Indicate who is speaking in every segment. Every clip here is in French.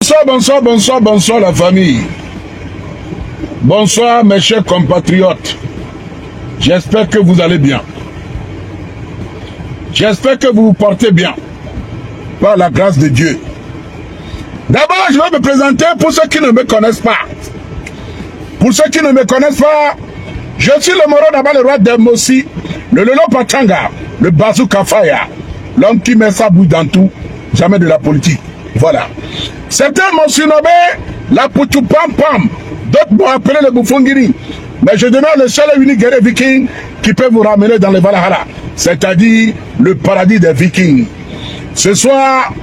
Speaker 1: Bonsoir, bonsoir, bonsoir, bonsoir la famille. Bonsoir mes chers compatriotes. J'espère que vous allez bien. J'espère que vous vous portez bien. Par la grâce de Dieu. D'abord, je vais me présenter pour ceux qui ne me connaissent pas. Pour ceux qui ne me connaissent pas, je suis le Moro Daba, le roi d'Emossi, le Lolo Pachanga, le Bazooka Faya, l'homme qui met sa bouche dans tout, jamais de la politique. Voilà. Certains m'ont surnommé la Poutou Pam Pam, d'autres m'ont appelé le Boufongiri. Mais je demeure le seul et unique guerrier viking qui peut vous ramener dans le Valhalla, c'est-à-dire le paradis des vikings. Ce soir,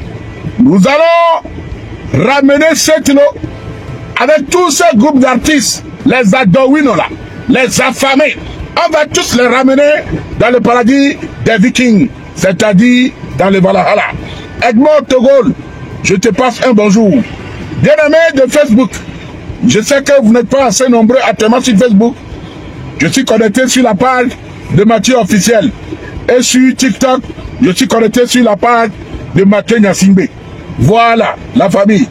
Speaker 1: nous allons ramener cette eau avec tous ces groupes d'artistes, les Adowino là, les affamés. On va tous les ramener dans le paradis des vikings, c'est-à-dire dans le Valhalla. Edmond Togol, je te passe un bonjour. Bien-aimé de Facebook, je sais que vous n'êtes pas assez nombreux actuellement sur Facebook. Je suis connecté sur la page de Mathieu Officiel. Et sur TikTok, je suis connecté sur la page de Mathieu Nyassimbe. Voilà, la famille.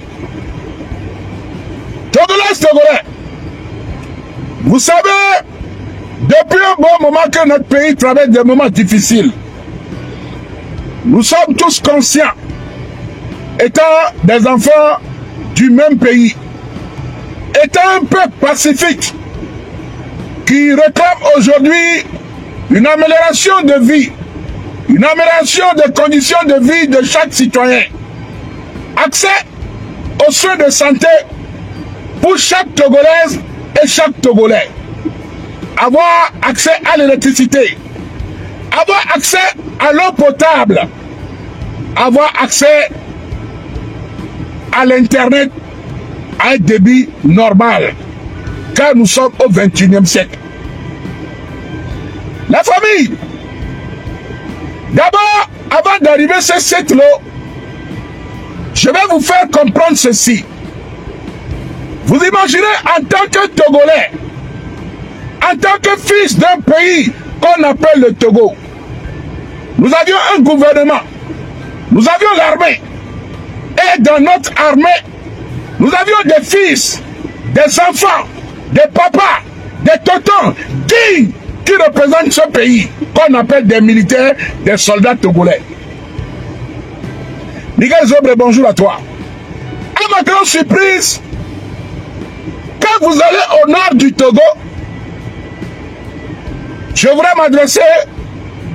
Speaker 1: Togolais. Vous savez, depuis un bon moment que notre pays traverse des moments difficiles, nous sommes tous conscients, étant des enfants du même pays, étant un peuple pacifique, qui réclame aujourd'hui une amélioration de vie, une amélioration des conditions de vie de chaque citoyen, accès aux soins de santé pour chaque Togolaise et chaque Togolais, avoir accès à l'électricité, avoir accès à l'eau potable, avoir accès à l'internet à un débit normal, car nous sommes au XXIe siècle. La famille, d'abord, avant d'arriver sur cette eau, je vais vous faire comprendre ceci. Vous imaginez en tant que Togolais, en tant que fils d'un pays qu'on appelle le Togo, nous avions un gouvernement, nous avions l'armée, et dans notre armée, nous avions des fils, des enfants, des papas, des tontons dignes qui représentent ce pays, qu'on appelle des militaires, des soldats togolais. Miguel Zobre, bonjour à toi. À ma grande surprise, quand vous allez au nord du Togo, je voudrais m'adresser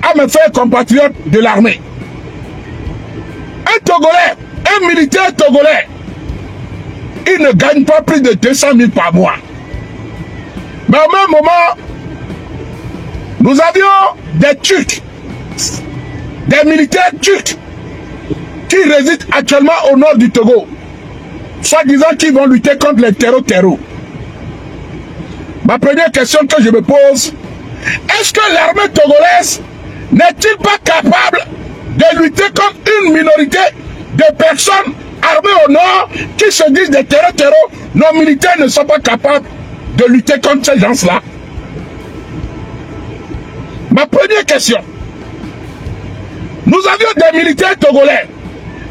Speaker 1: à mes frères compatriotes de l'armée. Un Togolais, un militaire togolais, il ne gagne pas plus de 200 000 par mois. Mais au même moment, nous avions des Turcs, des militaires turcs, qui résident actuellement au nord du Togo, soi-disant qu'ils vont lutter contre les terreaux. Ma première question que je me pose, est-ce que l'armée togolaise n'est-il pas capable de lutter contre une minorité de personnes armées au nord qui se disent des terreaux? Nos militaires ne sont pas capables de lutter contre ces gens-là. Ma première question, nous avions des militaires togolais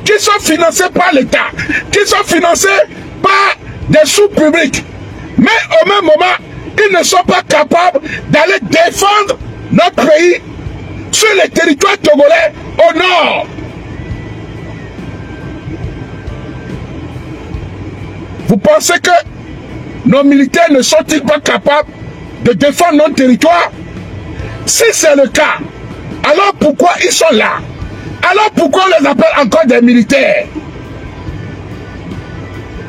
Speaker 1: qui sont financés par l'État, qui sont financés par des sous publics, mais au même moment, ils ne sont pas capables d'aller défendre notre pays sur les territoires togolais au nord. Vous pensez que nos militaires ne sont-ils pas capables de défendre notre territoire? Si c'est le cas, alors pourquoi ils sont là? Alors pourquoi on les appelle encore des militaires?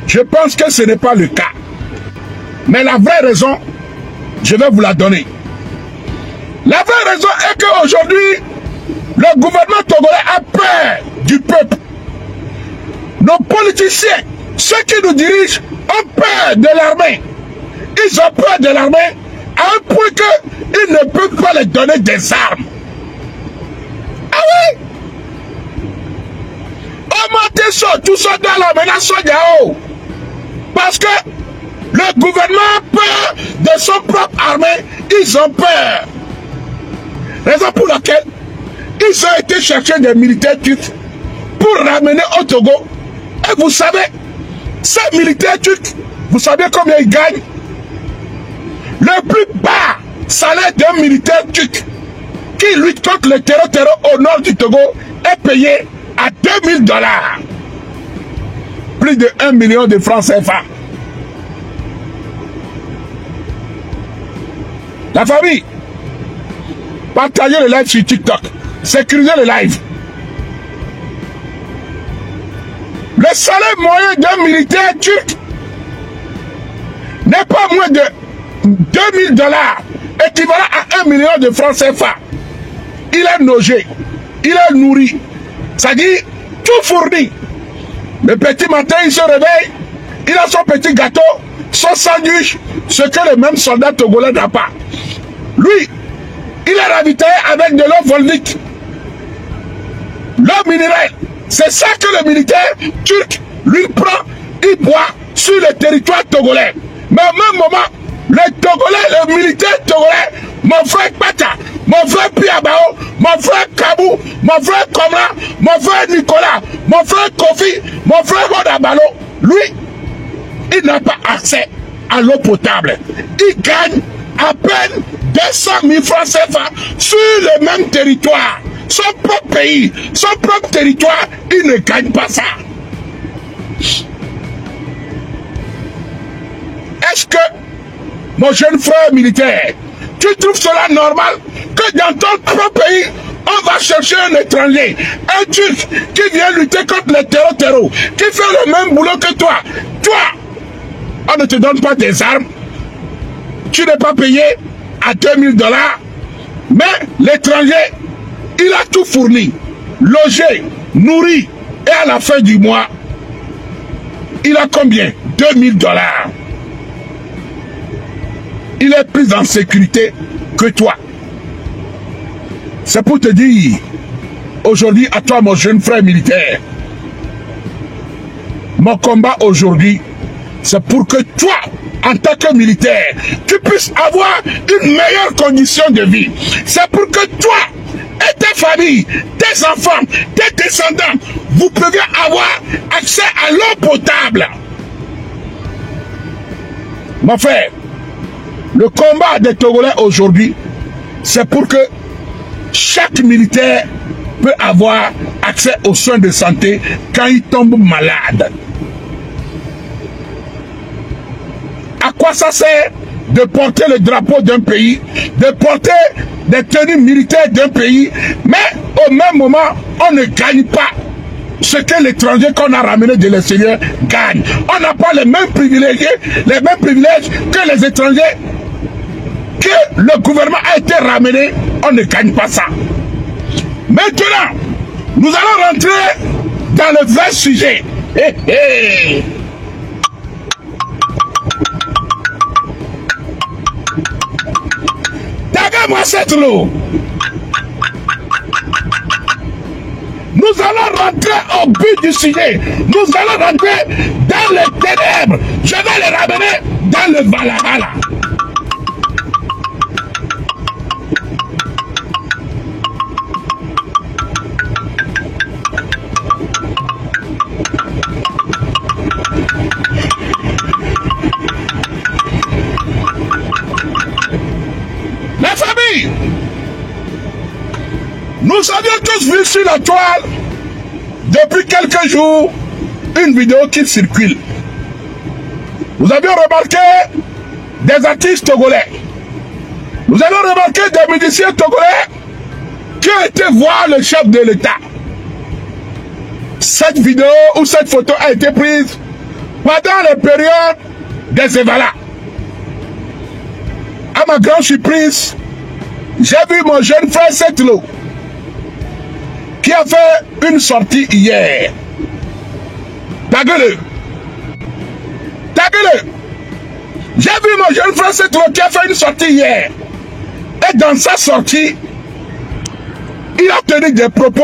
Speaker 1: Je pense que ce n'est pas le cas. Mais la vraie raison, je vais vous la donner. La vraie raison est qu'aujourd'hui, le gouvernement togolais a peur du peuple. Nos politiciens, ceux qui nous dirigent, ont peur de l'armée. Ils ont peur de l'armée à un point qu'ils ne peuvent pas leur donner des armes. Ah oui? Tout ça dans la menace de parce que le gouvernement a peur de son propre armée. Ils ont peur. Raison pour laquelle ils ont été chercher des militaires turcs pour ramener au Togo. Et vous savez, Ces militaires turcs, vous savez combien ils gagnent? Le plus bas salaire d'un militaire turc qui lutte contre le terror au nord du Togo est payé à $2000. Plus de 1 million de francs CFA. La famille, partagez le live sur TikTok. Sécurisez le live. Le salaire moyen d'un militaire turc n'est pas moins de $2000, équivalent à 1 million de francs CFA. Il est logé, il est nourri, c'est-à-dire tout fourni. Le petit matin, il se réveille, il a son petit gâteau, son sandwich, ce que le même soldat togolais n'a pas. Lui, il est ravitaillé avec de l'eau volvique. L'eau minérale, c'est ça que le militaire turc, lui, prend, il boit sur le territoire togolais. Mais au même moment, le Togolais, le militaire togolais, mon frère Pata, mon frère Piabao, mon frère Kabou, mon frère Komra, mon frère Nicolas, mon frère Kofi, mon frère Rodabalo, lui, il n'a pas accès à l'eau potable. Il gagne à peine 200 000 francs CFA sur le même territoire. Son propre pays, son propre territoire, il ne gagne pas ça. Est-ce que, mon jeune frère militaire, tu trouves cela normal que dans ton propre pays, on va chercher un étranger, un Turc qui vient lutter contre le terreau, qui fait le même boulot que toi. Toi, on ne te donne pas des armes, tu n'es pas payé à $2000, mais l'étranger, il a tout fourni, logé, nourri, et à la fin du mois, il a combien? $2000. Il est plus en sécurité que toi. C'est pour te dire, aujourd'hui, à toi, mon jeune frère militaire, mon combat aujourd'hui, c'est pour que toi, en tant que militaire, tu puisses avoir une meilleure condition de vie. C'est pour que toi et ta famille, tes enfants, tes descendants, vous pouvez avoir accès à l'eau potable. Mon frère, le combat des Togolais aujourd'hui, c'est pour que chaque militaire peut avoir accès aux soins de santé quand il tombe malade. À quoi ça sert de porter le drapeau d'un pays, de porter des tenues militaires d'un pays, mais au même moment, on ne gagne pas ce que l'étranger qu'on a ramené de l'extérieur gagne. On n'a pas les mêmes privilèges que les étrangers que le gouvernement a été ramené, on ne gagne pas ça. Maintenant, nous allons rentrer dans le vrai sujet. Tagama cette l'eau. Nous allons rentrer au but du sujet. Nous allons rentrer dans les ténèbres. Je vais les ramener dans le Valhalla. Nous avions tous vu sur la toile, depuis quelques jours, une vidéo qui circule. Nous avions remarqué des artistes togolais. Nous avons remarqué des musiciens togolais qui ont été voir le chef de l'État. Cette vidéo ou cette photo a été prise pendant les périodes des Evala. À ma grande surprise, j'ai vu mon jeune frère Setlo qui a fait une sortie hier. Taguele. J'ai vu mon jeune frère Setlo qui a fait une sortie hier. Et dans sa sortie, il a tenu des propos,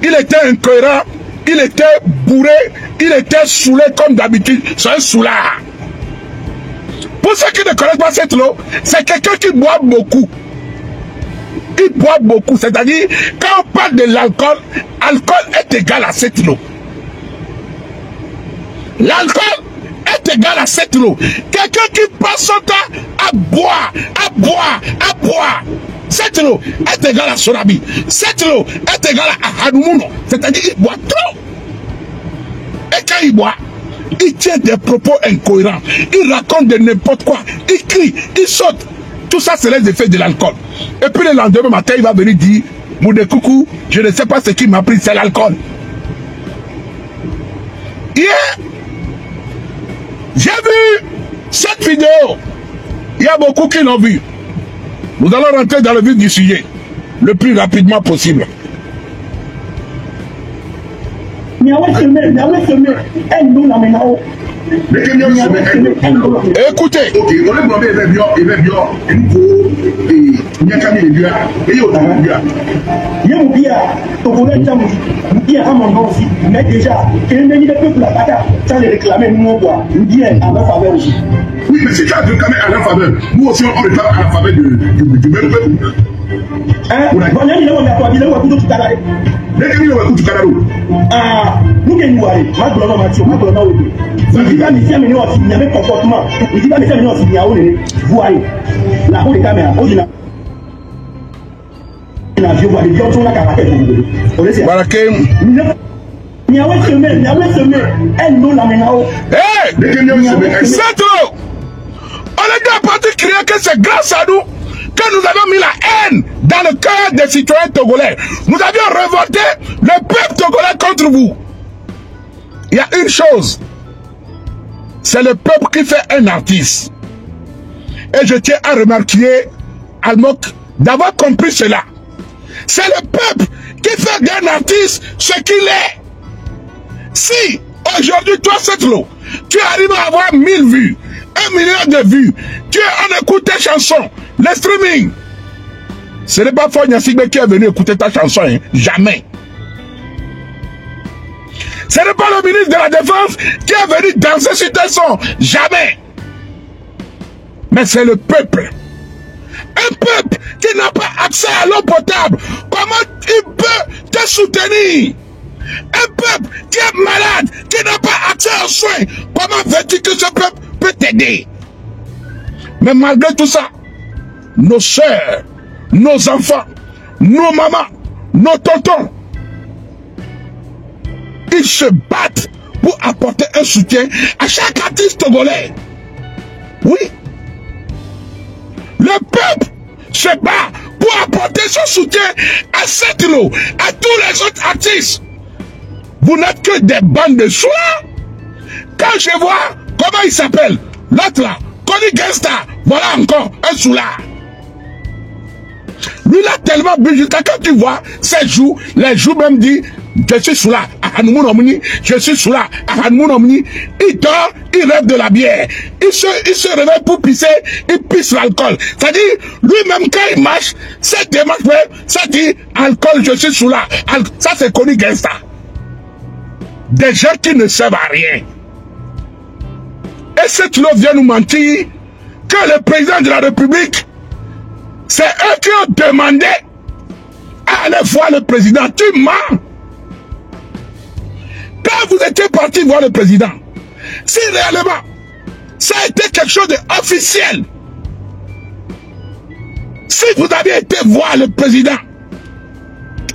Speaker 1: il était incohérent, il était bourré, il était saoulé comme d'habitude. C'est un soulard. Pour ceux qui ne connaissent pas Setlo, c'est quelqu'un qui boit beaucoup. Il boit beaucoup, c'est-à-dire, quand on parle de l'alcool, alcool est égal à Setlo. L'alcool égal à 7 lots. Quelqu'un qui passe son temps à boire, à boire, à boire. 7 lots est égal à Sonabi. 7 lots est égal à Hanumuno. C'est-à-dire qu'il boit trop. Et quand il boit, il tient des propos incohérents. Il raconte de n'importe quoi. Il crie, il saute. Tout ça, c'est les effets de l'alcool. Et puis le lendemain matin, il va venir dire, Moudé Coucou, je ne sais pas ce qui m'a pris, c'est l'alcool. Hier, j'ai vu cette vidéo. Il y a beaucoup qui l'ont vu. Nous allons rentrer dans le vif du sujet le plus rapidement possible. Écoutez.
Speaker 2: Mais déjà, le peuple là-bas, ça les réclamer, nous, quoi. Nous dit à leur faveur aussi.
Speaker 1: Oui, mais si tu as réclamé à leur faveur, nous aussi on réclame à la faveur du même peuple.
Speaker 2: Ah, nous qui nous allons, il va me faire mener aussi, il y avait comportement. Il va me faire mener aussi, il y a où les voyez. La haut des caméras, au final. Je vois les gens sont là à la tête.
Speaker 1: Voilà que. C'est trop. On est déjà parti crier que c'est grâce à nous que nous avons mis la haine dans le cœur des citoyens togolais. Nous avions révolté le peuple togolais contre vous. Il y a une chose. C'est le peuple qui fait un artiste. Et je tiens à remarquer, Almok, d'avoir compris cela. C'est le peuple qui fait d'un artiste ce qu'il est. Si, aujourd'hui, toi, Setlo, tu arrives à avoir 1000 vues, 1 million de vues, on écoute tes chansons, le streaming. Ce n'est pas Fogna Sigbe qui est venu écouter ta chanson, hein? Jamais. Ce n'est pas le ministre de la Défense qui est venu danser sur tes sons, jamais. Mais c'est le peuple. Un peuple qui n'a pas accès à l'eau potable, comment il peut te soutenir? Un peuple qui est malade, qui n'a pas accès aux soins, comment veux-tu que ce peuple peut t'aider? Mais malgré tout ça, nos soeurs, nos enfants, nos mamans, nos tontons, ils se battent pour apporter un soutien à chaque artiste togolais. Oui. Le peuple se bat pour apporter son soutien à Setlo, à tous les autres artistes. Vous n'êtes que des bandes de soins. Quand je vois, comment il s'appelle, l'autre là, Connie Gangsta, voilà encore un soulard. Lui là tellement busy, quand tu vois ses joues, les joues même dit, je suis soulard, je suis soulard, il dort, il rêve de la bière, il se réveille pour pisser, il pisse l'alcool. C'est-à-dire, lui-même quand il marche, cette démarche, ça dit, alcool, je suis soulard, ça c'est Connie Gangsta. Des gens qui ne servent à rien. Et cette loi vient nous mentir que le président de la République, c'est eux qui ont demandé à aller voir le président. Tu mens. Quand vous étiez parti voir le président, si réellement ça a été quelque chose d'officiel, si vous avez été voir le président,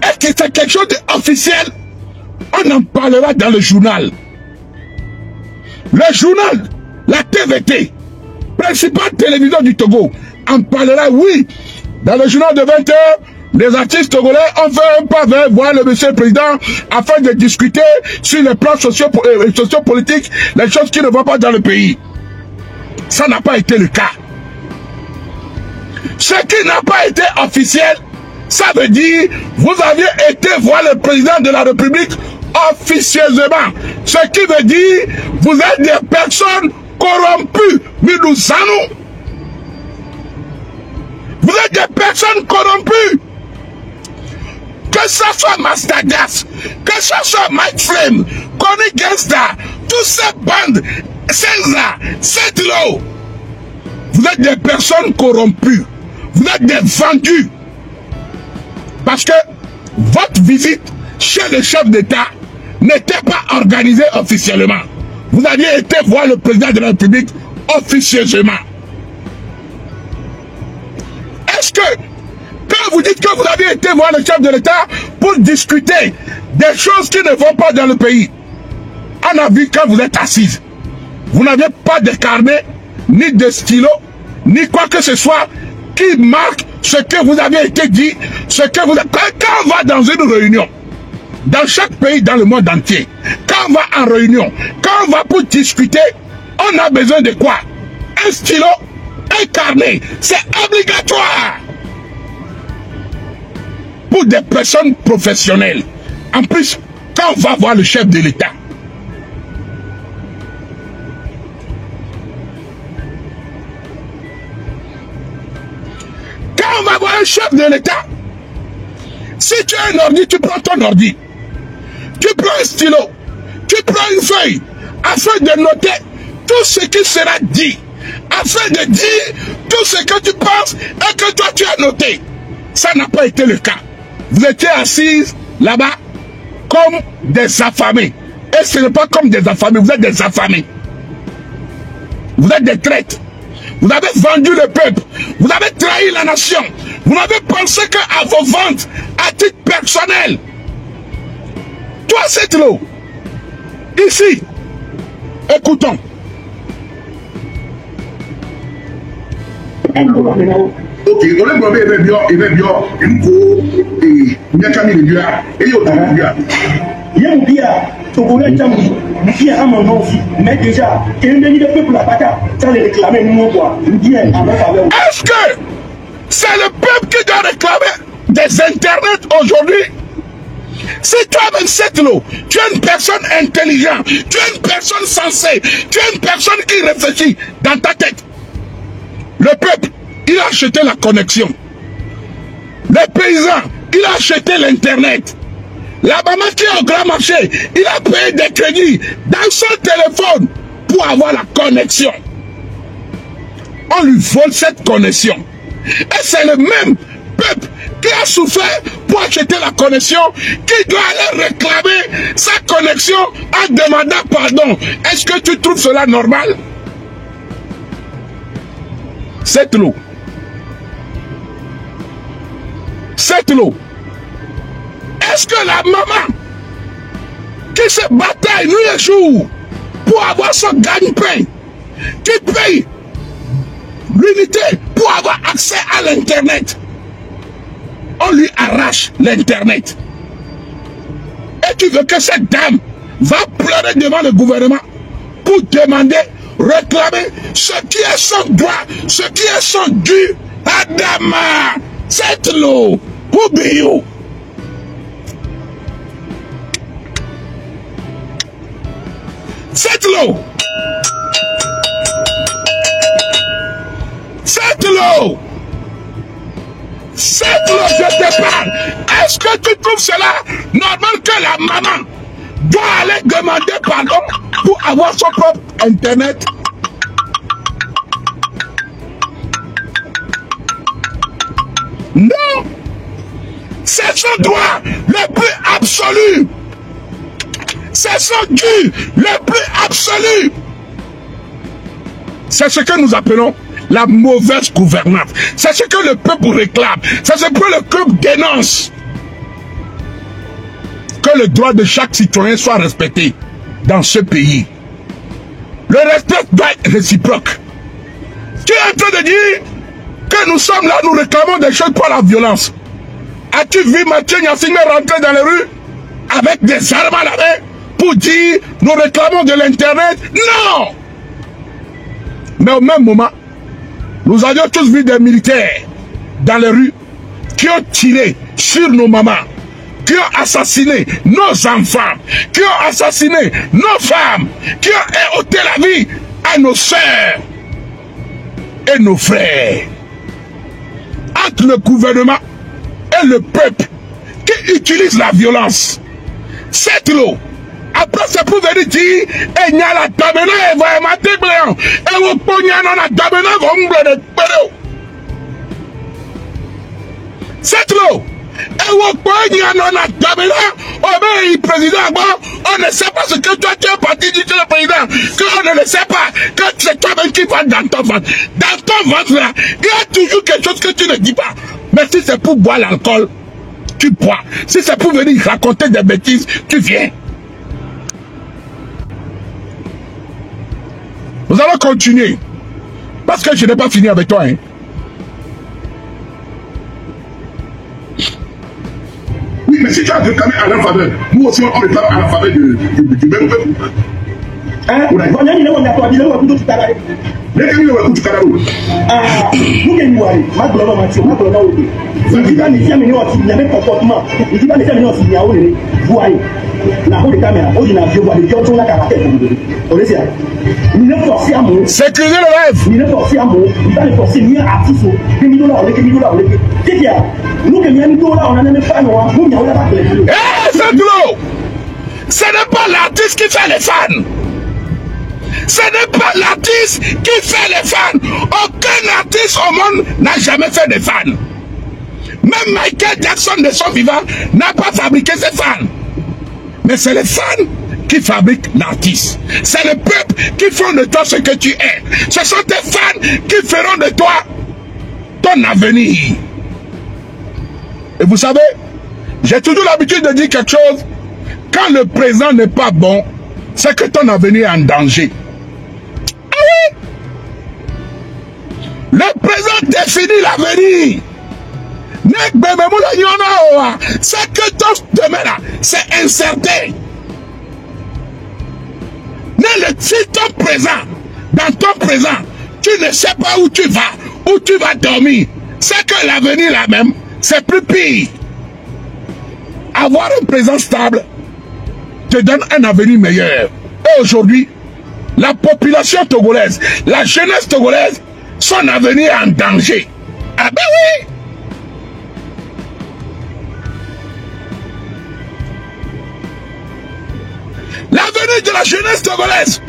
Speaker 1: est-ce que c'est quelque chose d'officiel? On en parlera dans le journal. Le journal, la TVT, principale télévision du Togo, en parlera, oui. Dans le journal de 20h, les artistes togolais ont fait un pas vers voir le monsieur le président afin de discuter sur les plans sociopolitiques, les choses qui ne vont pas dans le pays. Ça n'a pas été le cas. Ce qui n'a pas été officiel, ça veut dire vous aviez été voir le président de la République officieusement. Ce qui veut dire vous êtes des personnes corrompues. Midousanou. Vous êtes des personnes corrompues. Que ce soit Mastagas, que ce soit Mike Flame, Connie Gangsta, toutes ces bandes, Senza, Setlo, vous êtes des personnes corrompues. Vous êtes des vendus. Parce que votre visite chez le chef d'État n'était pas organisée officiellement. vous aviez été voir le président de la République officieusement. Est-ce que, quand vous dites que vous avez été voir le chef de l'État pour discuter des choses qui ne vont pas dans le pays, on a vu quand vous êtes assise, vous n'avez pas de carnet, ni de stylo, ni quoi que ce soit qui marque ce que vous avez été dit, ce que vous avez... Quand on va dans une réunion, dans chaque pays dans le monde entier, quand on va en réunion, quand on va pour discuter, on a besoin de quoi? Un stylo, un carnet. C'est obligatoire pour des personnes professionnelles. En plus, quand on va voir le chef de l'État, on va voir un chef de l'État. Si tu as un ordi, tu prends ton ordi. Tu prends un stylo. Tu prends une feuille. Afin de noter tout ce qui sera dit. Afin de dire tout ce que tu penses et que toi tu as noté. Ça n'a pas été le cas. Vous étiez assises là-bas comme des affamés. Et ce n'est pas comme des affamés. Vous êtes des affamés. Vous êtes des traîtres. Vous avez vendu le peuple. Vous avez trahi la nation. Vous n'avez pensé qu'à vos ventes à titre personnel. Toi, c'est l'eau. Ici, écoutons.
Speaker 3: Ok, on est mauvais, il va bien, il faut, et il y a Camille Bia, et il y a Bia.
Speaker 2: Il y a Bia, Togolais Jambi, qui a un nom aussi, mais déjà, il y a des peuples à Bata, ça les réclamer, nous, quoi.
Speaker 1: Est-ce que c'est le peuple qui doit réclamer des internets aujourd'hui? Si toi-même, cette l'eau, tu es une personne intelligente, tu es une personne sensée, tu es une personne qui réfléchit dans ta tête. Le peuple, il a acheté la connexion. Les paysans, il a acheté l'internet. La maman qui est au grand marché, il a payé des crédits dans son téléphone pour avoir la connexion. On lui vole cette connexion. Et c'est le même peuple qui a souffert pour acheter la connexion, qui doit aller réclamer sa connexion en demandant pardon. Est-ce que tu trouves cela normal? C'est l'eau. C'est l'eau. Est-ce que la maman qui se bataille nuit et jour pour avoir son gagne-pain, qui paye l'unité pour avoir accès à l'internet, on lui arrache l'internet? Et tu veux que cette dame va pleurer devant le gouvernement pour demander, réclamer ce qui est son droit, ce qui est son dû? Adama, c'est l'eau. Oubio. C'est l'eau. C'est l'eau. C'est l'eau, je te parle. Est-ce que tu trouves cela normal que la maman doit aller demander pardon pour avoir son propre internet? Non. C'est son droit le plus absolu. C'est son dû le plus absolu. C'est ce que nous appelons la mauvaise gouvernance. C'est ce que le peuple réclame. C'est ce que le peuple dénonce. Que le droit de chaque citoyen soit respecté dans ce pays. Le respect doit être réciproque. Tu es en train de dire que nous sommes là, nous réclamons des choses par la violence. As-tu vu Mathieu Nyassime rentrer dans les rues avec des armes à la main pour dire nous réclamons de l'internet? Non! Mais au même moment, nous avions tous vu des militaires dans les rues qui ont tiré sur nos mamans, qui ont assassiné nos enfants, qui ont assassiné nos femmes, qui ont ôté la vie à nos sœurs et nos frères. Entre le gouvernement et le peuple qui utilise la violence, c'est l'eau. Après, c'est pour venir dire, et n'y a la tabena et va mater blanc, et vous pognez dans la tabena, vous m'oubliez de péro. C'est l'eau. Et au point, il y en a Damena, le président, on ne sait pas ce que toi tu es parti du président, qu'on ne le sait pas, que c'est toi-même qui va dans ton ventre. Dans ton ventre là, il y a toujours quelque chose que tu ne dis pas. Mais si c'est pour boire l'alcool, tu bois. Si c'est pour venir raconter des bêtises, tu viens. Nous allons continuer. Parce que je n'ai pas fini avec toi. Hein.
Speaker 3: Oui, mais si tu as réclamé à leur faveur, nous aussi on réclame à la faveur du même peuple.
Speaker 1: Sécuriser le rêve. C'est de l'eau. Ce n'est pas l'artiste qui fait les fans. Ce n'est pas l'artiste qui fait les fans. Aucun artiste au monde n'a jamais fait des fans. Même Michael Jackson de son vivant n'a pas fabriqué ses fans. Mais c'est les fans qui fabriquent l'artiste. C'est le peuple qui font de toi ce que tu es. Ce sont tes fans qui feront de toi ton avenir. Et vous savez, j'ai toujours l'habitude de dire quelque chose. Quand le présent n'est pas bon, c'est que ton avenir est en danger. Ah oui! Le présent définit l'avenir. C'est que ton demain là, c'est incertain. Si ton présent, dans ton présent, tu ne sais pas où tu vas dormir, c'est que l'avenir là même, c'est plus pire. Avoir un présent stable te donne un avenir meilleur. Et aujourd'hui, la population togolaise, la jeunesse togolaise, son avenir est en danger. Ah ben oui! L'avenir de la jeunesse togolaise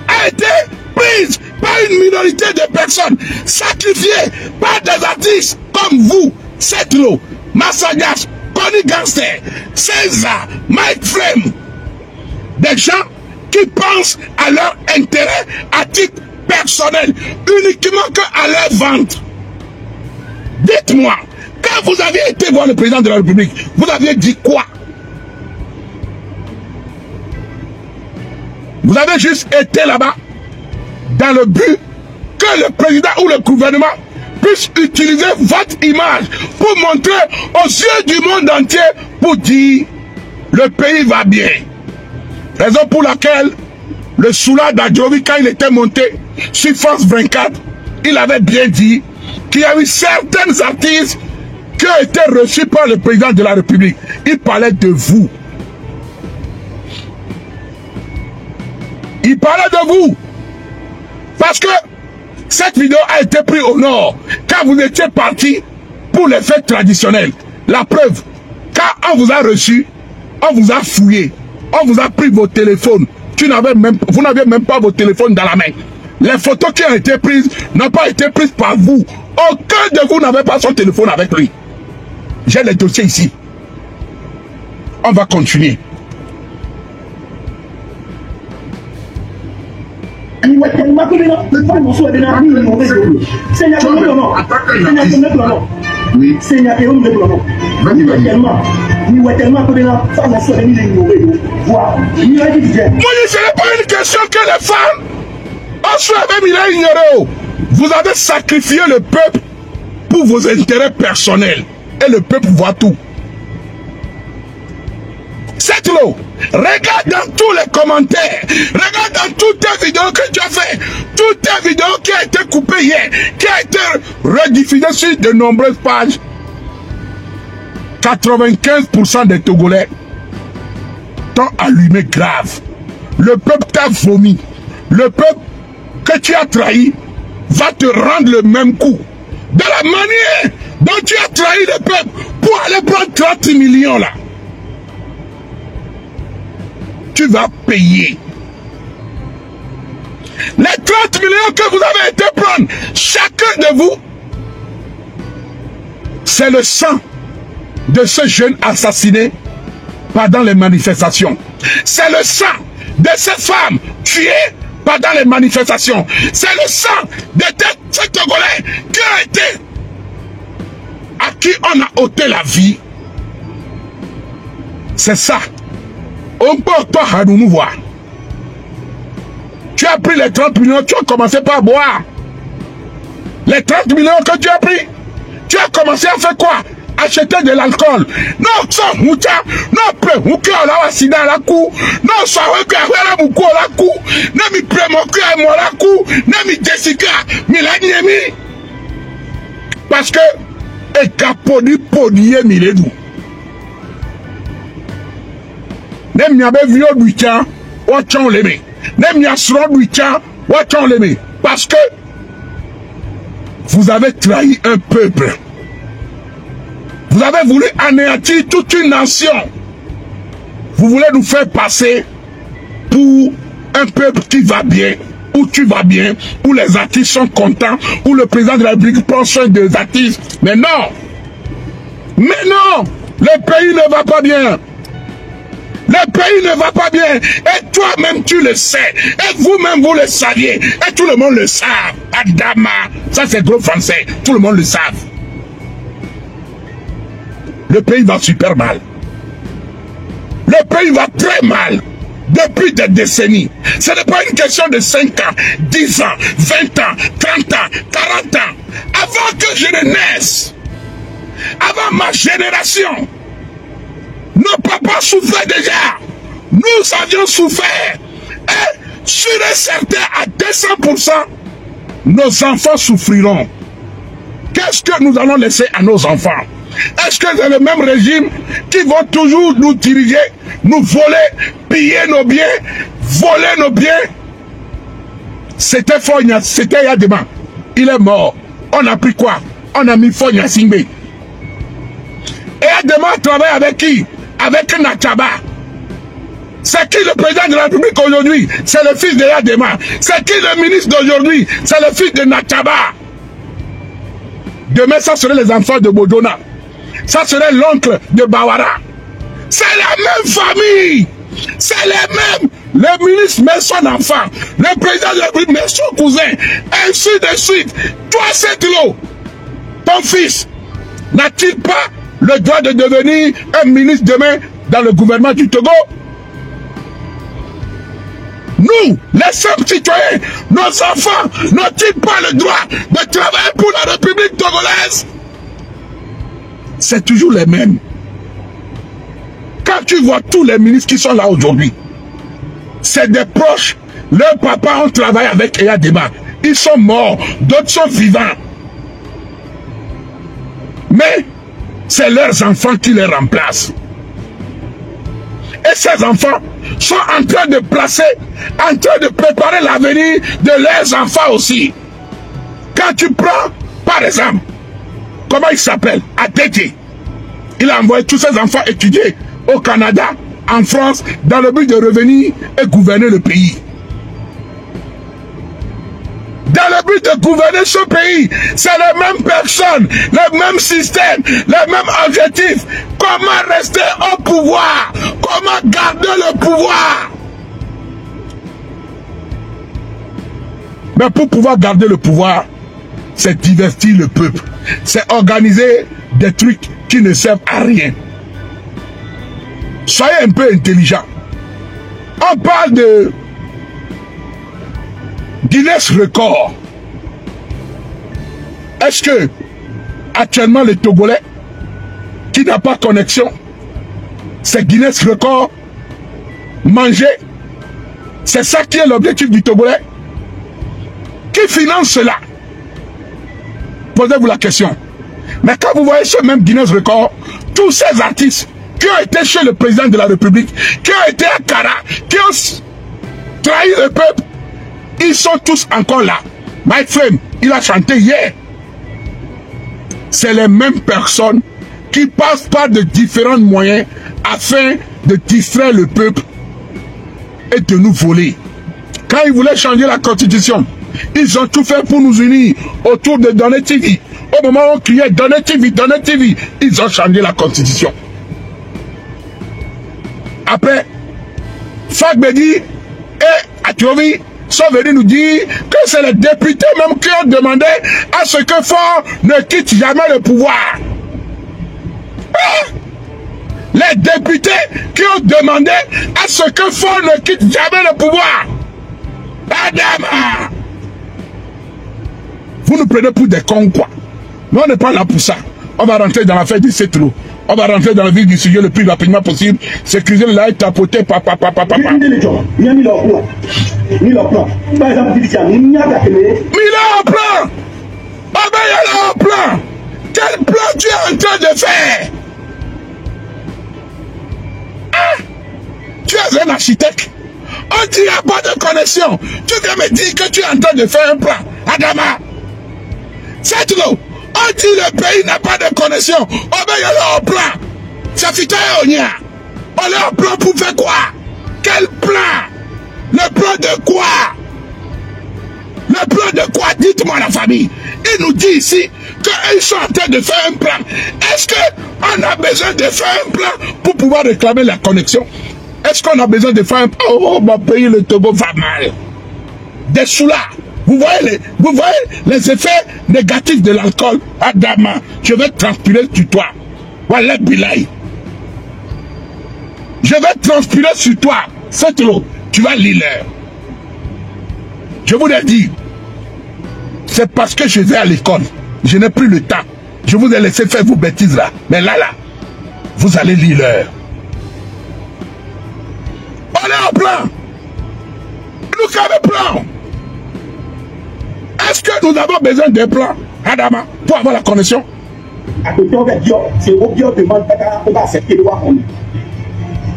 Speaker 1: a été prise par une minorité de personnes, sacrifiées par des artistes comme vous, Setlo, Massagas, Connie Gangster, César, Mike Flame. Des gens qui pensent à leur intérêt à titre personnel, uniquement qu'à leur ventre. Dites-moi, quand vous aviez été voir le président de la République, vous aviez dit quoi? Vous avez juste été là-bas dans le but que le président ou le gouvernement puisse utiliser votre image pour montrer aux yeux du monde entier, pour dire le pays va bien. Raison pour laquelle le Soula d'Adjovi, quand il était monté sur France 24, il avait bien dit qu'il y a eu certains artistes qui ont été reçus par le président de la République. Il parlait de vous. Il parlait de vous. Parce que cette vidéo a été prise au nord. Quand vous étiez parti pour les fêtes traditionnelles. La preuve, quand on vous a reçu, on vous a fouillé. On vous a pris vos téléphones. Vous n'avez même pas vos téléphones dans la main. Les photos qui ont été prises n'ont pas été prises par vous. Aucun de vous n'avait pas son téléphone avec lui. J'ai les dossiers ici. On va continuer. Ce n'est pas une question que les femmes vous avez sacrifié le peuple pour vos intérêts personnels. Et le peuple voit tout. C'est l'eau. Regarde dans tous les commentaires. Regarde dans toutes tes vidéos que tu as fait. Toutes tes vidéos qui ont été coupées hier. Qui ont été rediffusées sur de nombreuses pages. 95% des Togolais t'ont allumé grave. Le peuple t'a vomi. Le peuple que tu as trahi va te rendre le même coup. De la manière dont tu as trahi le peuple pour aller prendre 30 millions là. Tu vas payer. Les 30 millions que vous avez été prendre, chacun de vous, c'est le sang de ce jeune assassiné pendant les manifestations. C'est le sang de ces femmes tuées pendant les manifestations. C'est le sang de ces Togolais qui a été, à qui on a ôté la vie. C'est ça. On peut pas nous voir. Tu as pris les 30 millions, tu as commencé par boire. Les 30 millions que tu as pris, tu as commencé à faire quoi? Acheter de l'alcool. Non, ça, moucha, non, pre, mouka, la sida à la cou, non, ça, mouka, la mouko à la cou, non, mi pre, mouka, à la cou, non, mi Jessica, mi la niemi. Parce que, et caponi, ponier, mi les doux. Nem y avait vu au butin, watchons les nem y a sur le butin, watchons les parce que vous avez trahi un peuple. Vous avez voulu anéantir toute une nation. Vous voulez nous faire passer pour un peuple qui va bien, où tu vas bien, où les artistes sont contents, où le président de la République prend soin des artistes. Mais non! Mais non! Le pays ne va pas bien. Le pays ne va pas bien. Et toi-même, tu le sais. Et vous-même, vous le saviez. Et tout le monde le sait. Adama. Ça, c'est gros français. Tout le monde le sait. Le pays va super mal. Le pays va très mal. Depuis des décennies. Ce n'est pas une question de 5 ans, 10 ans, 20 ans, 30 ans, 40 ans. Avant que je ne naisse, avant ma génération, nos papas souffraient déjà. Nous avions souffert. Et sur et certain, à 200%, nos enfants souffriront. Qu'est-ce que nous allons laisser à nos enfants? Est-ce que c'est le même régime qui va toujours nous diriger, nous voler, piller nos biens, voler nos biens? C'était Fogna, c'était Yadema. Il est mort. On a pris quoi? On a mis Fogna Singbe. Et Yadema travaille avec qui? Avec Natchaba. C'est qui le président de la République aujourd'hui? C'est le fils de Yadema. C'est qui le ministre d'aujourd'hui? C'est le fils de Natchaba. Demain, ça serait les enfants de Bodona. Ça serait l'oncle de Bawara. C'est la même famille. C'est les mêmes. Le ministre met son enfant. Le président de la République met son cousin. Ainsi de suite. Toi, c'est l'eau. Ton fils n'a-t-il pas le droit de devenir un ministre demain dans le gouvernement du Togo? Nous, les simples citoyens, nos enfants, n'ont-ils pas le droit de travailler pour la République togolaise? C'est toujours les mêmes. Quand tu vois tous les ministres qui sont là aujourd'hui, c'est des proches. Leurs papas ont travaillé avec Eyadema. Ils sont morts, d'autres sont vivants. Mais c'est leurs enfants qui les remplacent. Et ces enfants sont en train de placer, en train de préparer l'avenir de leurs enfants aussi. Quand tu prends, par exemple, comment il s'appelle? Adéti. Il a envoyé tous ses enfants étudier au Canada, en France, dans le but de revenir et gouverner le pays. Dans le but de gouverner ce pays, c'est les mêmes personnes, le même système, les mêmes objectifs. Comment rester au pouvoir? Comment garder le pouvoir? Mais pour pouvoir garder le pouvoir, c'est divertir le peuple. C'est organiser des trucs qui ne servent à rien. Soyez un peu intelligents. On parle de Guinness Record. Est-ce que actuellement les Togolais qui n'ont pas connexion, c'est Guinness Record manger? C'est ça qui est l'objectif du Togolais? Qui finance cela? Posez-vous la question. Mais quand vous voyez ce même Guinness Record, tous ces artistes qui ont été chez le président de la République, qui ont été à Kara, qui ont trahi le peuple, ils sont tous encore là. My friend, il a chanté hier. C'est les mêmes personnes qui passent par de différents moyens afin de distraire le peuple et de nous voler. Quand ils voulaient changer la constitution, ils ont tout fait pour nous unir autour de Donné TV, Au moment où on criait Donner TV, ils ont changé la constitution. Après, Fagbedi et Atiovi sont venus nous dire que c'est les députés même qui ont demandé à ce que Faure ne quitte jamais le pouvoir. Les députés qui ont demandé à ce que Faure ne quitte jamais le pouvoir. Adama! Vous nous prenez pour des cons, quoi. Mais on n'est pas là pour ça. On va rentrer dans l'affaire du Cetro. On va rentrer dans le vif du sujet le plus rapidement possible. Sécuriser le live, tapoter, papa.
Speaker 2: Il a mis leur plan. Par exemple, il a mis
Speaker 1: leur plan. Ah ben, il y a leur plan. Quel plan tu es en train de faire? Hein? Tu es un architecte. On dit qu'il n'y a pas de connexion. Tu viens me dire que tu es en train de faire un plan. Adama. C'est l'eau. On dit le pays n'a pas de connexion. Oh ben il y a leur plan. Ça fait on y a. On leur plan pour faire quoi? Quel plan? Le plan de quoi? Le plan de quoi? Dites-moi la famille. Il nous dit ici qu'ils sont en train de faire un plan. Est-ce qu'on a besoin de faire un plan pour pouvoir réclamer la connexion? Est-ce qu'on a besoin de faire un plan? Oh, mon pays, le Togo va mal. Des soulards. Vous voyez les effets négatifs de l'alcool? Adama, je vais transpirer sur toi. Voilà, Bilaï. Je vais transpirer sur toi. C'est trop. Tu vas lire. Je vous l'ai dit. C'est parce que je vais à l'école. Je n'ai plus le temps. Je vous ai laissé faire vos bêtises là. Mais là, vous allez lire. On est en plan. Nous avons un plan. Est-ce que nous avons besoin d'un plan, Adama, pour avoir la connexion?
Speaker 2: À côté, on va dire, c'est au bien demande, on va accepter de voir qu'on est.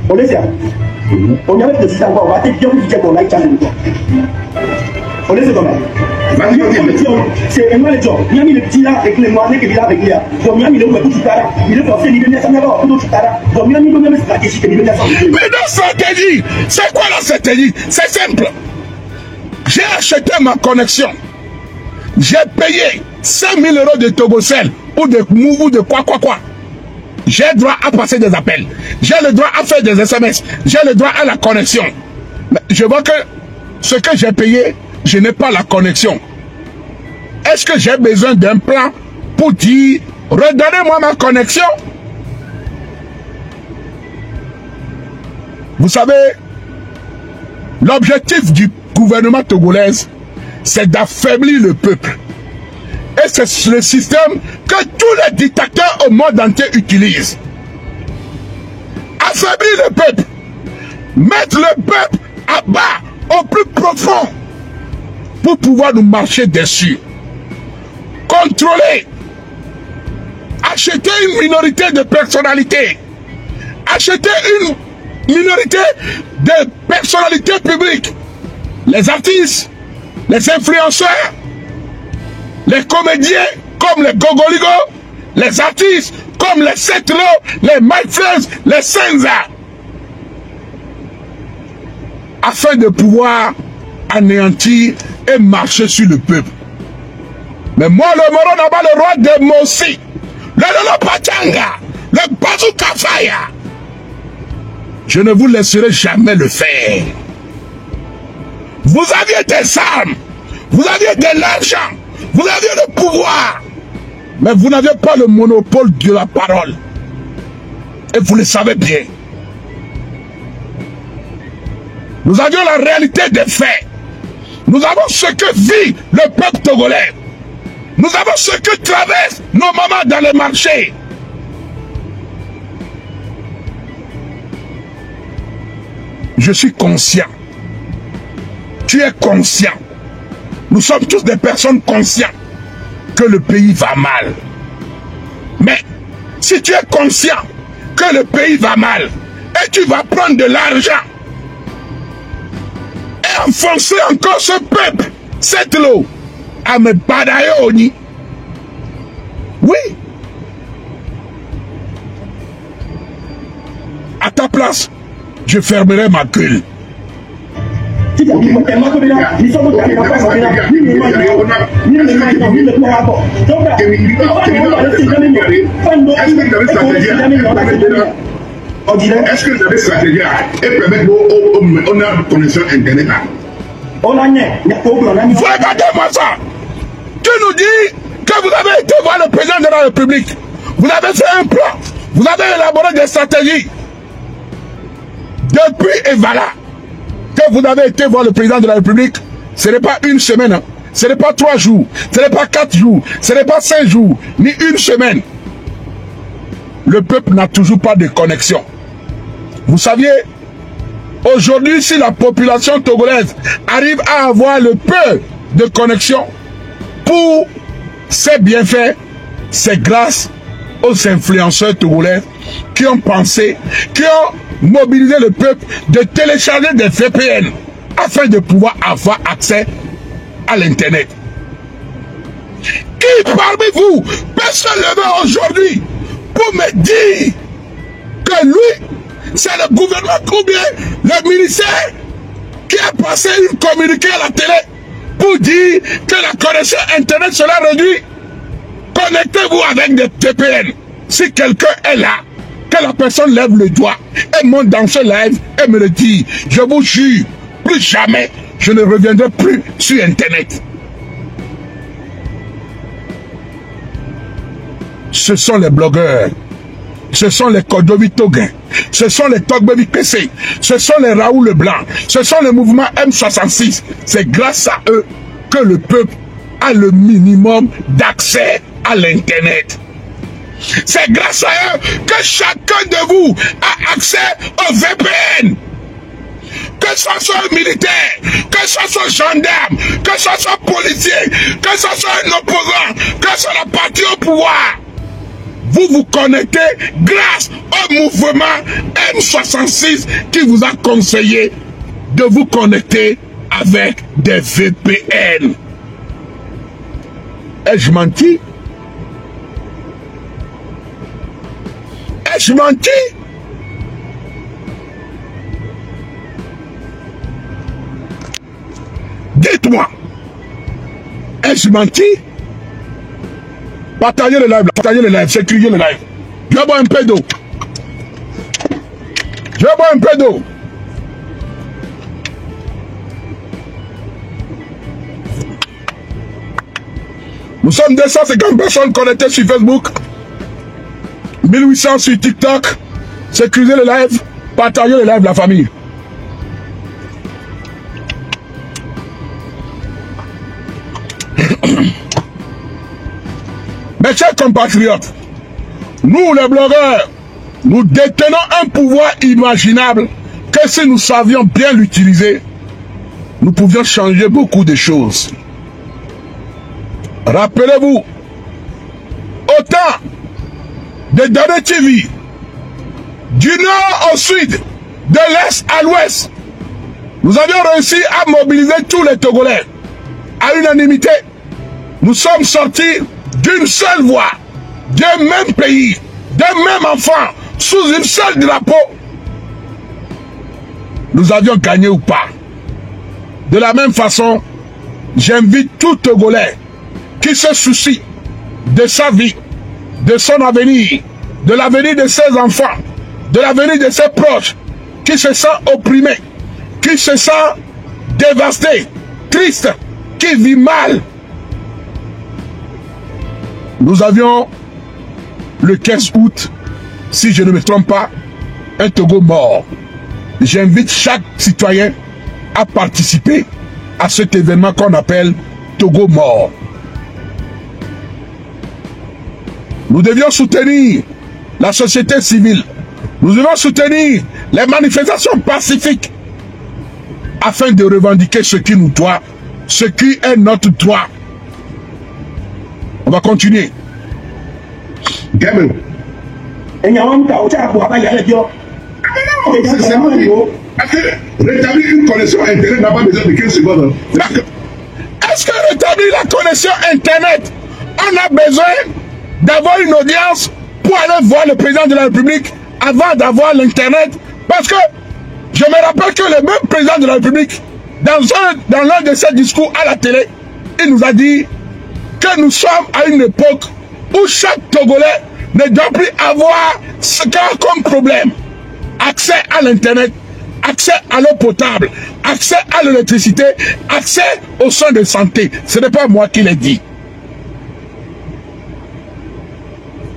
Speaker 2: On est là. On y avait précisé encore, on va te dire que on a été changé. On est comment? C'est un mal de job. Il y a mis le petit là avec les moyens qui viennent avec lui. Donc il y a mis le tout tout là. Il est forcé de venir ça d'abord tout tout là. Donc il y a mis le même stratégie que venir ça.
Speaker 1: Mais non stratégie. C'est quoi la stratégie? C'est simple. J'ai acheté ma connexion. J'ai payé 5 000 € de Togocel ou de Move ou de quoi. J'ai le droit à passer des appels. J'ai le droit à faire des SMS. J'ai le droit à la connexion. Mais je vois que ce que j'ai payé, je n'ai pas la connexion. Est-ce que j'ai besoin d'un plan pour dire, redonnez-moi ma connexion? Vous savez, l'objectif du gouvernement togolais, c'est d'affaiblir le peuple. Et c'est le système que tous les dictateurs au monde entier utilisent. Affaiblir le peuple. Mettre le peuple à bas, au plus profond, pour pouvoir nous marcher dessus. Contrôler. Acheter une minorité de personnalités. Acheter une minorité de personnalités publiques. Les artistes, les influenceurs, les comédiens comme les Gogoligo, les artistes comme les Setlo, les My Friends, les Senza, afin de pouvoir anéantir et marcher sur le peuple. Mais moi, le Moro Naba, le roi de Mossi, le Lolo Pachanga, le Bazooka Faya, je ne vous laisserai jamais le faire. Vous aviez des armes, vous aviez de l'argent, vous aviez le pouvoir, mais vous n'aviez pas le monopole de la parole. Et vous le savez bien. Nous avions la réalité des faits. Nous avons ce que vit le peuple togolais. Nous avons ce que traversent nos mamans dans les marchés. Je suis conscient. Tu es conscient. Nous sommes tous des personnes conscientes que le pays va mal. Mais si tu es conscient que le pays va mal et tu vas prendre de l'argent et enfoncer encore ce peuple, cette eau, à me badailler au nid. Oui. À ta place, je fermerai ma gueule.
Speaker 3: Est-ce que vous avez stratégie et permettre on a connexion internet?
Speaker 1: Regardez-moi ça. Tu nous dis que vous avez été voir le président de la République. Vous avez fait un plan. Vous avez élaboré des stratégies. Depuis et voilà. Que vous avez été voir le président de la République, ce n'est pas une semaine. Hein. Ce n'est pas 3 jours. Ce n'est pas 4 jours. Ce n'est pas 5 jours. Ni une semaine. Le peuple n'a toujours pas de connexion. Vous saviez, aujourd'hui, si la population togolaise arrive à avoir le peu de connexion pour ses bienfaits, c'est grâce aux influenceurs togolais qui ont pensé, qui ont mobilisé le peuple de télécharger des VPN afin de pouvoir avoir accès à l'Internet. Qui parmi vous peut se lever aujourd'hui pour me dire que lui, c'est le gouvernement ou bien le ministère qui a passé une communiqué à la télé pour dire que la connexion Internet sera réduite? Connectez-vous avec des VPN. Si quelqu'un est là, que la personne lève le doigt et monte dans ce live et me le dit. Je vous jure, plus jamais je ne reviendrai plus sur Internet. Ce sont les blogueurs. Ce sont les Kodovi Toguin, ce sont les Togbevi PC, ce sont les Raoul Leblanc, ce sont les mouvements M66. C'est grâce à eux que le peuple a le minimum d'accès à l'Internet. C'est grâce à eux que chacun de vous a accès au VPN. Que ce soit militaire, que ce soit gendarme, que ce soit policier, que ce soit un opposant, que ce soit la partie au pouvoir. Vous vous connectez grâce au mouvement M66 qui vous a conseillé de vous connecter avec des VPN. Ai-je menti? Ai-je menti? Dites-moi, ai-je menti? Partagez le live, sécurisez le live. Je vais boire un peu d'eau. Je vais boire un peu d'eau. Nous sommes 250 personnes connectées sur Facebook, 1800 sur TikTok. Sécurisez le live, partagez le live, la famille. Mes chers compatriotes, nous les blogueurs, nous détenons un pouvoir imaginable que si nous savions bien l'utiliser, nous pouvions changer beaucoup de choses. Rappelez-vous, autant de Dodé TV, du nord au sud, de l'est à l'ouest, nous avions réussi à mobiliser tous les Togolais à l'unanimité. Nous sommes sortis d'une seule voix, d'un même pays, d'un même enfant, sous une seule drapeau. Nous avions gagné ou pas. De la même façon, j'invite tout Togolais qui se soucie de sa vie, de son avenir, de l'avenir de ses enfants, de l'avenir de ses proches, qui se sent opprimé, qui se sent dévasté, triste, qui vit mal. Nous avions le 15 août, si je ne me trompe pas, un Togo mort. J'invite chaque citoyen à participer à cet événement qu'on appelle Togo mort. Nous devions soutenir la société civile. Nous devons soutenir les manifestations pacifiques afin de revendiquer ce qui nous doit, ce qui est notre droit. On va continuer.
Speaker 3: Gabriel. Rétablir une connexion Internet n'a pas besoin de 15 secondes.
Speaker 1: Est-ce que rétablir la connexion Internet, on a besoin d'avoir une audience pour aller voir le président de la République avant d'avoir l'Internet? Parce que je me rappelle que le même président de la République, dans l'un de ses discours à la télé, il nous a dit que nous sommes à une époque où chaque Togolais ne doit plus avoir ce qu'il a comme problème. Accès à l'internet, accès à l'eau potable, accès à l'électricité, accès aux soins de santé. Ce n'est pas moi qui l'ai dit.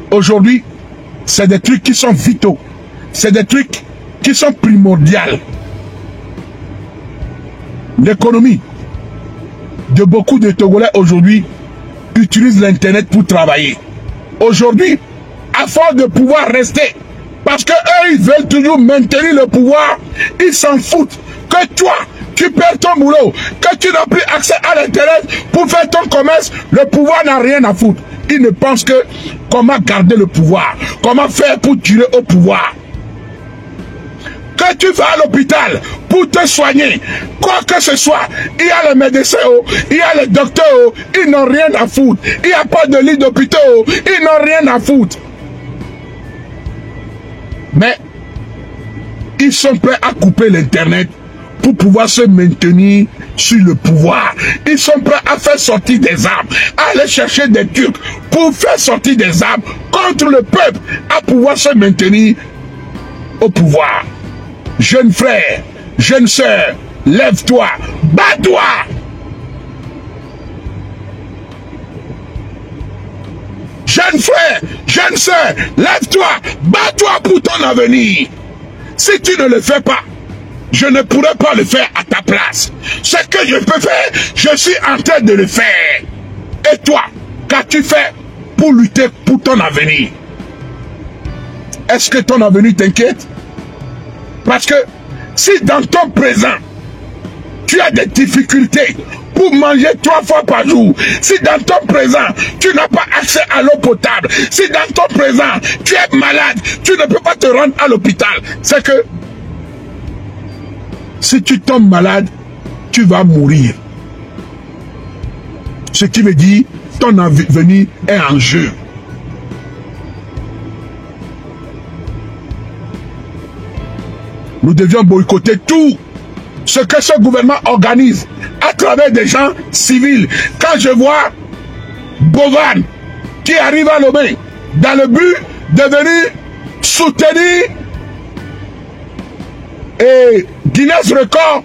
Speaker 1: Aujourd'hui, c'est des trucs qui sont vitaux. C'est des trucs qui sont primordiaux. L'économie de beaucoup de Togolais aujourd'hui utilise l'internet pour travailler. Aujourd'hui, à force de pouvoir rester, parce que eux, ils veulent toujours maintenir le pouvoir, ils s'en foutent que toi, tu perds ton boulot, que tu n'as plus accès à l'internet pour faire ton commerce, le pouvoir n'a rien à foutre. Ils ne pensent que comment garder le pouvoir, comment faire pour tirer au pouvoir. Que tu vas à l'hôpital pour te soigner, quoi que ce soit, il y a les médecins, il y a les docteurs, ils n'ont rien à foutre. Il n'y a pas de lit d'hôpital, ils n'ont rien à foutre. Mais ils sont prêts à couper l'internet pour pouvoir se maintenir sur le pouvoir. Ils sont prêts à faire sortir des armes, à aller chercher des Turcs pour faire sortir des armes contre le peuple, à pouvoir se maintenir au pouvoir. Jeune frère, jeune sœur, lève-toi, bats-toi. Jeune frère, jeune sœur, lève-toi, bats-toi pour ton avenir. Si tu ne le fais pas, je ne pourrai pas le faire à ta place. Ce que je peux faire, je suis en train de le faire. Et toi, qu'as-tu fait pour lutter pour ton avenir? Est-ce que ton avenir t'inquiète? Parce que si dans ton présent, tu as des difficultés pour manger 3 fois par jour, si dans ton présent, tu n'as pas accès à l'eau potable, si dans ton présent, tu es malade, tu ne peux pas te rendre à l'hôpital, c'est que si tu tombes malade, tu vas mourir. Ce qui veut dire ton avenir est en jeu. Nous devions boycotter tout ce que ce gouvernement organise à travers des gens civils. Quand je vois Bovan qui arrive à Lomé dans le but de venir soutenir et Guinness Record,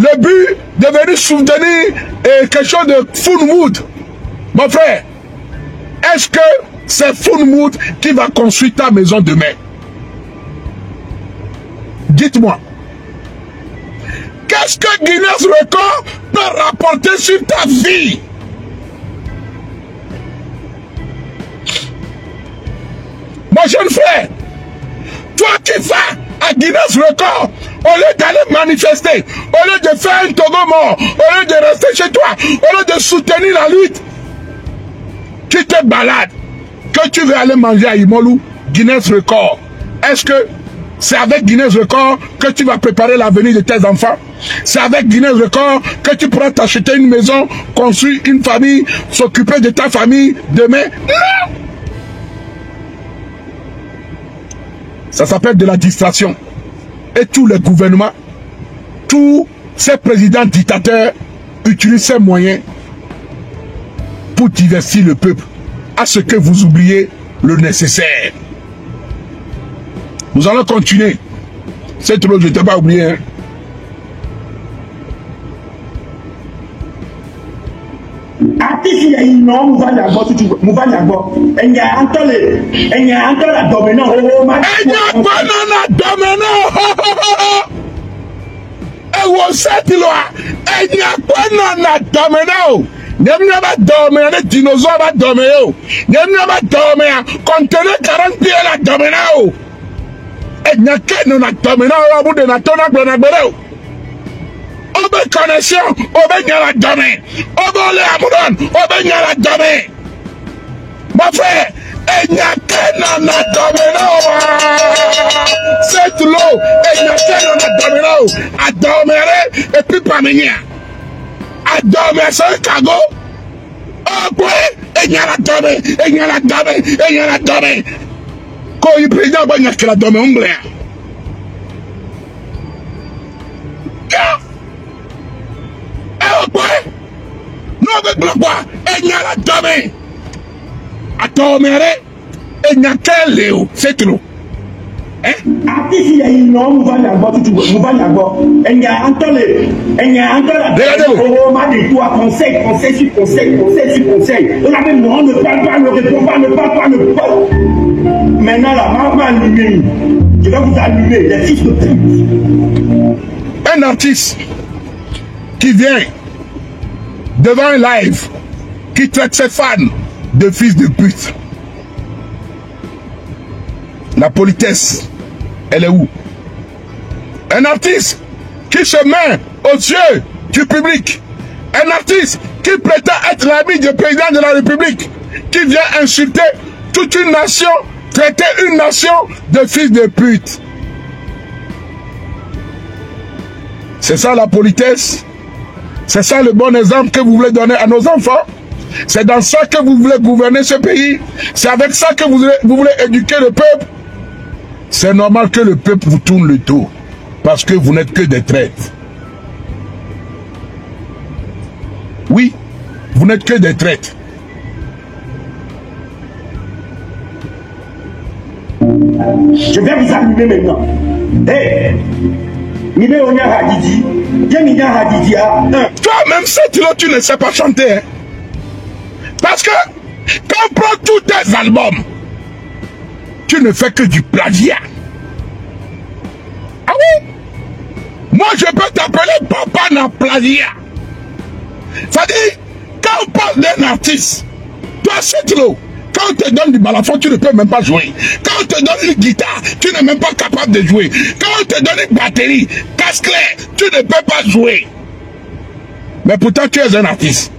Speaker 1: le but de venir soutenir quelque chose de Funmood. Mon frère, est-ce que c'est Funmood qui va construire ta maison demain? Dites-moi, qu'est-ce que Guinness Record peut rapporter sur ta vie? Mon jeune frère, toi qui vas à Guinness Record, au lieu d'aller manifester, au lieu de faire un Togo mort, au lieu de rester chez toi, au lieu de soutenir la lutte, tu te balades, que tu veux aller manger à Imolou, Guinness Record. Est-ce que c'est avec Guinness Record que tu vas préparer l'avenir de tes enfants? C'est avec Guinness Record que tu pourras t'acheter une maison, construire une famille, s'occuper de ta famille demain? Non! Ça s'appelle de la distraction. Et tous les gouvernements, tous ces présidents dictateurs utilisent ces moyens pour divertir le peuple, à ce que vous oubliez le nécessaire. Nous allons continuer. C'est trop, je ne t'ai pas oublié. Hein?
Speaker 2: Artiste il y a non Mouvanyagbo tu Mouvanyagbo il y a encore la dominant oh ma
Speaker 1: il y a banana dominant et vous cette loi il y a banana dominant n'aime pas dormir les dinosaures va dormir n'aime pas dormir conteneur 40 pieds la dominant et n'y a qu'un non dominant au bout de la tonne de Obe connexion, obe nyala dame. Obe ole amoudon, obe nyala dame. Mon frère, et nyake nan na dame no. C'est l'eau, et nyake nan na dame no. Adomere, et puis pas menia. Adomere, c'est un cago. Oh, quoi, et nyala dame, et nyala dame, et nyala dame. Quand il président, il nyake la dame umble. Non, mais quoi? Et n'y a la dame. Attends, mais et n'y a qu'un Léo, c'est trop.
Speaker 2: Artiste, il y a une norme, nous allons avoir tout, nous allons avoir. Il y a un temps, il y a un temps, on m'a dit toi, conseil sur conseil. On a même non, ne parle pas, ne répond pas, ne parle pas, ne parle pas. Maintenant, la maman va allumer. Je vais vous allumer, les fils de pute.
Speaker 1: Un artiste qui vient devant un live, qui traite ses fans de fils de pute. La politesse, elle est où? Un artiste qui se met aux yeux du public. Un artiste qui prétend être l'ami du président de la République, qui vient insulter toute une nation, traiter une nation de fils de pute. C'est ça la politesse? C'est ça le bon exemple que vous voulez donner à nos enfants? C'est dans ça que vous voulez gouverner ce pays? C'est avec ça que vous voulez éduquer le peuple? C'est normal que le peuple vous tourne le dos, parce que vous n'êtes que des traîtres. Oui, vous n'êtes que des traîtres.
Speaker 2: Je vais vous allumer maintenant. Hey,
Speaker 1: toi-même, tu ne sais pas chanter. Hein? Parce que quand on prend tous tes albums, tu ne fais que du plagiat. Ah oui? Moi, je peux t'appeler papa dans plagiat. C'est-à-dire, quand on parle d'un artiste, toi, c'est l'eau. Quand on te donne du balafon, tu ne peux même pas jouer. Quand on te donne une guitare, tu n'es même pas capable de jouer. Quand on te donne une batterie, casse clair, tu ne peux pas jouer. Mais pourtant, tu es un artiste.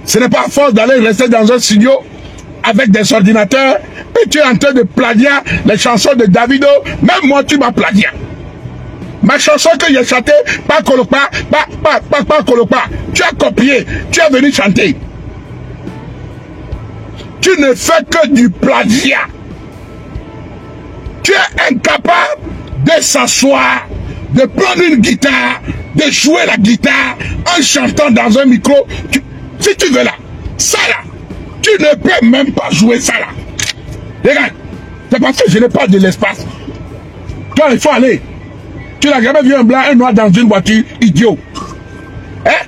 Speaker 1: Ce n'est pas à force d'aller rester dans un studio avec des ordinateurs et tu es en train de plagier les chansons de Davido. Même moi, tu m'as plagié. Ma chanson que j'ai chantée, pas Kolopa, pas Kolopa. Tu as copié, tu es venu chanter. Tu ne fais que du plagiat. Tu es incapable de s'asseoir, de prendre une guitare, de jouer la guitare en chantant dans un micro. Si tu veux là, ça là, tu ne peux même pas jouer ça là. Regarde, c'est parce que je n'ai pas de l'espace. Toi, il faut aller. Tu n'as jamais vu un blanc, un noir dans une voiture, idiot. Hein?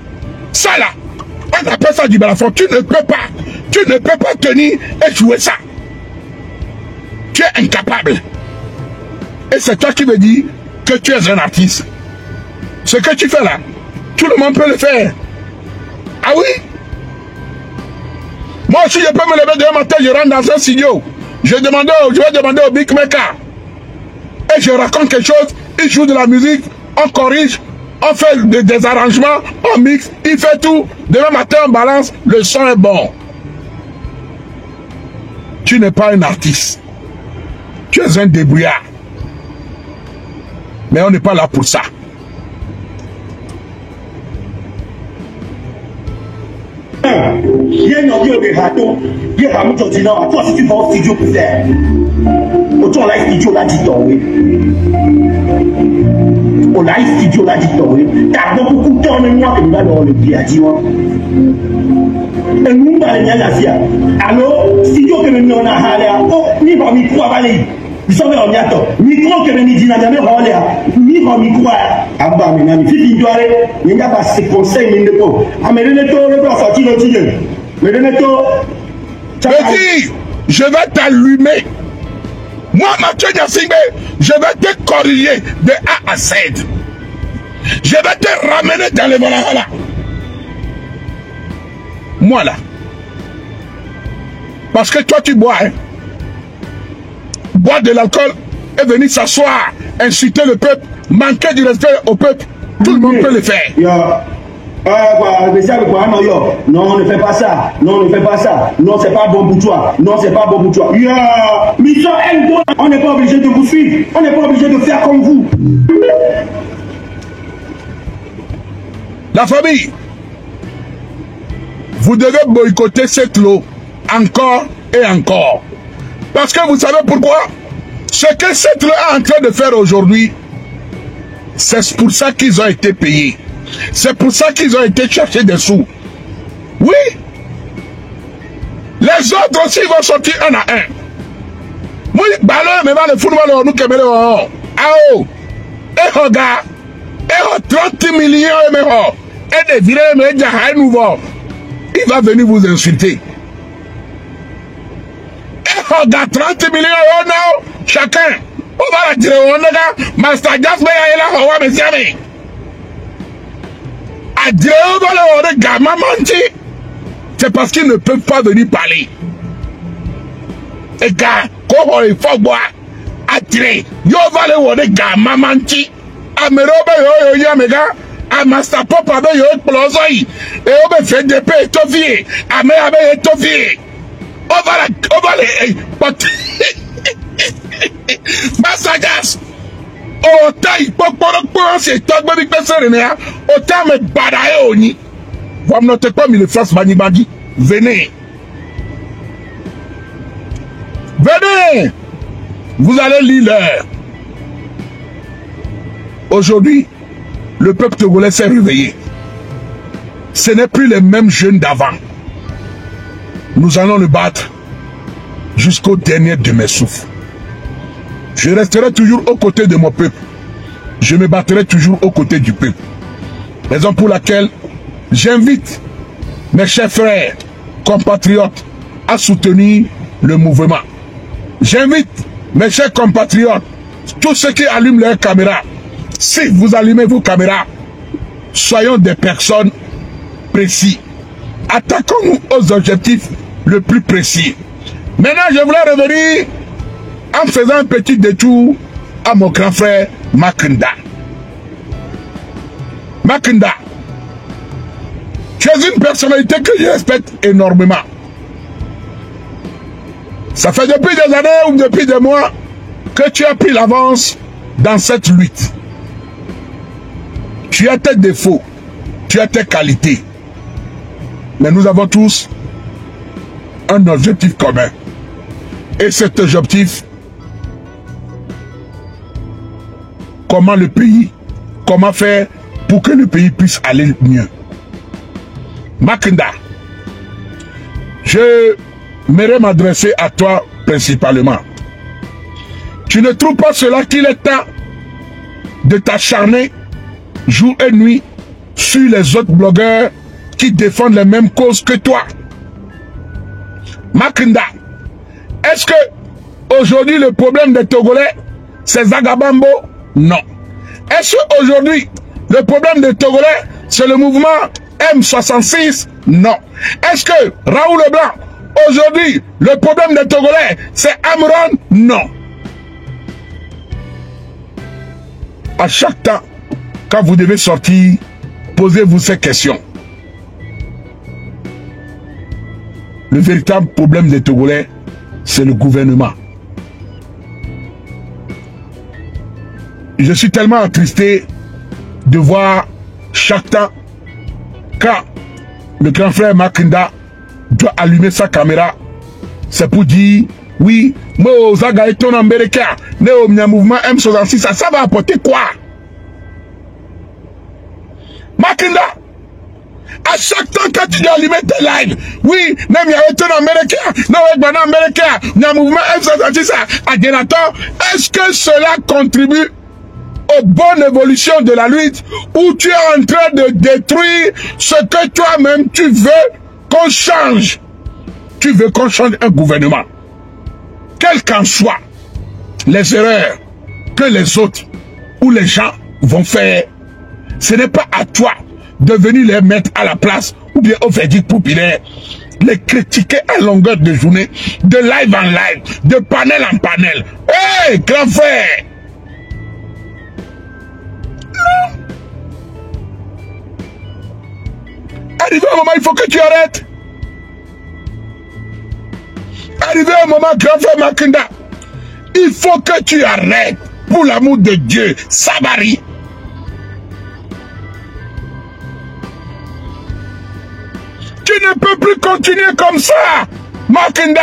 Speaker 1: Ça là, on appelle ça du balafon. Tu ne peux pas. Tu ne peux pas tenir et jouer ça. Tu es incapable. Et c'est toi qui me dis que tu es un artiste. Ce que tu fais là, tout le monde peut le faire. Ah oui? Moi aussi, je peux me lever demain matin, je rentre dans un studio. Je vais demander au Big Maker. Et je raconte quelque chose, il joue de la musique, on corrige, on fait des arrangements, on mixe, il fait tout. Demain matin, on balance, le son est bon. Tu n'es pas un artiste. Tu es un débrouillard. Mais on n'est pas là pour ça.
Speaker 2: Il y a une audio de radio. Il y a un audio de radio. Toi, si tu vas au studio pour faire. Autant live studio là, dis-toi, oui. Au live studio là, dis-toi, oui. T'as beaucoup de temps, mais moi, que nous allons le dire, dis-moi. Et nous, on va aller à la FIA. Alors, studio que nous on a allé à. Oh, ni pas micro à aller. Nous sommes en yato. Micro que nous disons, jamais on est à. Ni pas micro à. Ah bah, mais nous, si tu dois aller, il n'y a pas ces conseils, mais ne pas. Ah, mais le temps, le temps, sorti le tigre. Mais le temps.
Speaker 1: Petit, je vais t'allumer. Moi, Mathieu Nyasingbe, je vais te corriger de A à Z. Je vais te ramener dans les Valhalla. Moi là. Parce que toi tu bois, hein. Boire de l'alcool et venir s'asseoir, insulter le peuple, manquer du respect au peuple. Tout le monde peut le faire.
Speaker 2: Non, ne fais pas ça. Non, ne fais pas ça. Non, c'est pas bon pour toi. Non, c'est pas bon pour toi. On n'est pas obligé de vous suivre. On n'est pas obligé de faire comme vous.
Speaker 1: La famille, vous devez boycotter cette loi encore et encore. Parce que vous savez pourquoi? Ce que cette loi est en train de faire aujourd'hui, c'est pour ça qu'ils ont été payés. C'est pour ça qu'ils ont été chercher des sous. Oui. Les autres aussi vont sortir un à un. Moi, ballon, mais le football, nous kemele oh. Ah, regarde. 30 millions, et des vilains, mais il va venir vous insulter. Et regarde, 30 millions, oh non, chacun. On va la dire, on a Master Gas, mais il a là, mais c'est à dire, on va le gamin mentir. C'est parce qu'ils ne peuvent pas venir parler. Et gars, comment il faut boire, à dire, yo va le gamin mentir. Amerobe yo yo mega a master pop abe yo explosoi e obe fait de paix tofie ame abe tofie over le but Masagas o tai poporo se togbe bi pesere ne a o ta me badaye oni vous notez pas mi le France bani bagi venez vous allez lire l'heure. Aujourd'hui, le peuple togolais s'est réveillé. Ce n'est plus les mêmes jeunes d'avant. Nous allons le battre jusqu'au dernier de mes souffles. Je resterai toujours aux côtés de mon peuple. Je me battrai toujours aux côtés du peuple. Raison pour laquelle j'invite mes chers frères, compatriotes, à soutenir le mouvement. J'invite mes chers compatriotes, tous ceux qui allument leurs caméras, si vous allumez vos caméras, soyons des personnes précises. Attaquons-nous aux objectifs le plus précis. Maintenant, je voulais revenir en faisant un petit détour à mon grand frère Makinda. Makinda, tu es une personnalité que je respecte énormément. Ça fait depuis des années ou depuis des mois que tu as pris l'avance dans cette lutte. Tu as tes défauts, tu as tes qualités. Mais nous avons tous un objectif commun. Et cet objectif, comment le pays, comment faire pour que le pays puisse aller mieux. Makinda, je m'aimerais m'adresser à toi principalement. Tu ne trouves pas cela qu'il est temps de t'acharner jour et nuit sur les autres blogueurs qui défendent les mêmes causes que toi? Makinda, est-ce que aujourd'hui le problème des Togolais c'est Zagabambo? Non. Est-ce qu'aujourd'hui le problème des Togolais c'est le mouvement M66? Non. Est-ce que Raoul Leblanc aujourd'hui le problème des Togolais c'est Amron? Non. À chaque temps, quand vous devez sortir, posez-vous ces questions. Le véritable problème des Togolais, c'est le gouvernement. Je suis tellement attristé de voir chaque temps, quand le grand frère Makinda doit allumer sa caméra, c'est pour dire, oui, moi, Zaga et ton Américain, le mouvement M66, ça va apporter quoi? Makinda, à chaque temps quand tu dois allumer tes lives, oui, même il y a un américain, non, il y a un américain, il y a un mouvement M66 à Genator, est-ce que cela contribue aux bonnes évolutions de la lutte ou tu es en train de détruire ce que toi-même tu veux qu'on change? Tu veux qu'on change un gouvernement. Quel qu'en soit les erreurs que les autres ou les gens vont faire, ce n'est pas à toi de venir les mettre à la place ou bien au verdict populaire, les critiquer à longueur de journée, de live en live, de panel en panel. Hey, grand frère! Non! Arrivé un moment, il faut que tu arrêtes. Arrivé un moment, grand frère Makinda, il faut que tu arrêtes. Pour l'amour de Dieu, Sabari. Tu ne peux plus continuer comme ça, Makinda,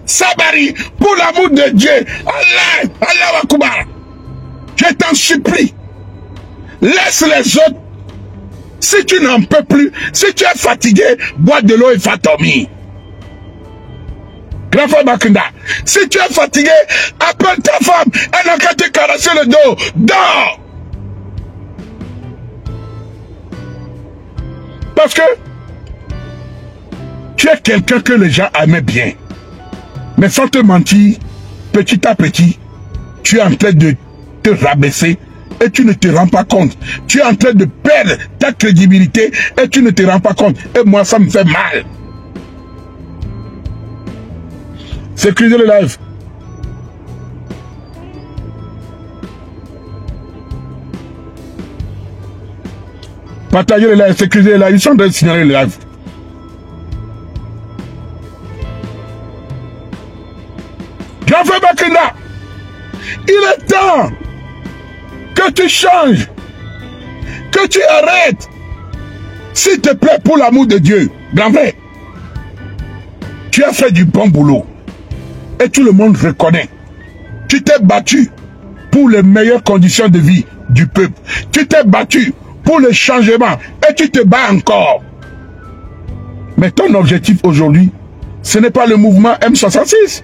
Speaker 1: Sabari, pour l'amour de Dieu. Allah, Allah Akbar. Je t'en supplie. Laisse les autres Si tu n'en peux plus, si tu es fatigué, bois de l'eau et va dormir. Grand frère Makinda, si tu es fatigué, appelle ta femme, elle n'a qu'à te caresser le dos. Dors! Parce que tu es quelqu'un que les gens aimaient bien. Mais sans te mentir, petit à petit, tu es en train de te rabaisser et tu ne te rends pas compte. Tu es en train de perdre ta crédibilité et tu ne te rends pas compte. Et moi, ça me fait mal. Sécurisez le live. Partagez le live, sécurisez le live. Ils sont en train de signaler le live. Grand-frère Makinda, il est temps que tu changes, que tu arrêtes. S'il te plaît, pour l'amour de Dieu, grand-frère, tu as fait du bon boulot. Et tout le monde reconnaît. Tu t'es battu pour les meilleures conditions de vie du peuple. Tu t'es battu pour le changement. Et tu te bats encore. Mais ton objectif aujourd'hui, ce n'est pas le mouvement M66.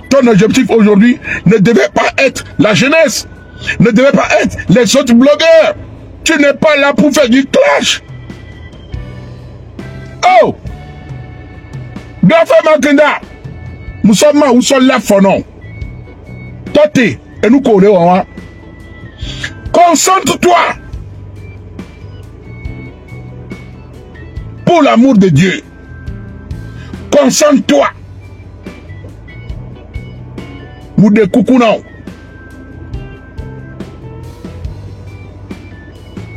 Speaker 1: Ton objectif aujourd'hui ne devait pas être la jeunesse. Ne devait pas être les autres blogueurs. Tu n'es pas là pour faire du clash. Oh! Grand-frère Makinda, nous sommes là pour nous. Toi, et nous courons. Concentre-toi. Pour l'amour de Dieu. Concentre-toi. Vous de coucou non.